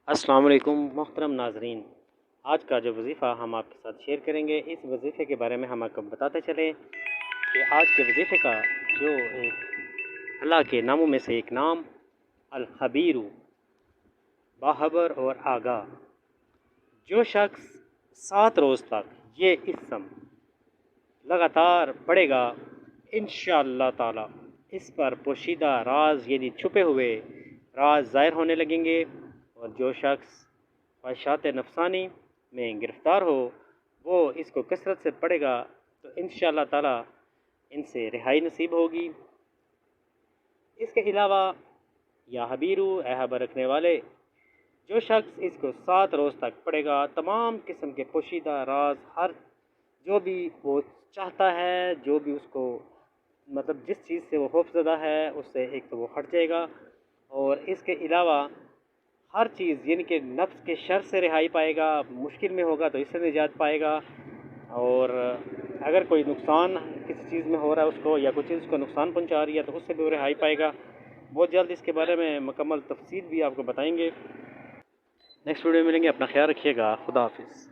السلام علیکم محترم ناظرین، آج کا جو وظیفہ ہم آپ کے ساتھ شیئر کریں گے، اس وظیفے کے بارے میں ہم آپ کو بتاتے چلیں کہ آج کے وظیفے کا جو ایک اللہ کے ناموں میں سے ایک نام الخبیر، باخبر اور آگاہ، جو شخص 7 روز تک یہ اسم لگاتار پڑھے گا انشاءاللہ تعالی اس پر پوشیدہ راز یعنی چھپے ہوئے راز ظاہر ہونے لگیں گے، اور جو شخص خواہشات نفسانی میں گرفتار ہو وہ اس کو کثرت سے پڑھے گا تو انشاءاللہ تعالی ان سے رہائی نصیب ہوگی۔ اس کے علاوہ یا حبیرو اے خبر رکھنے والے، جو شخص اس کو 7 روز تک پڑھے گا تمام قسم کے پوشیدہ راز، ہر جو بھی وہ چاہتا ہے، جو بھی اس کو مطلب جس چیز سے وہ خوف زدہ ہے اس سے ایک تو وہ ہٹ جائے گا، اور اس کے علاوہ ہر چیز یعنی کہ نفس کے شر سے رہائی پائے گا، مشکل میں ہوگا تو اس سے نجات پائے گا، اور اگر کوئی نقصان کسی چیز میں ہو رہا ہے اس کو یا کوئی چیز اس کو نقصان پہنچا رہی ہے تو اس سے بھی وہ رہائی پائے گا۔ بہت جلد اس کے بارے میں مکمل تفصیل بھی آپ کو بتائیں گے۔ نیکسٹ ویڈیو میں ملیں گے، اپنا خیال رکھیے گا، خدا حافظ۔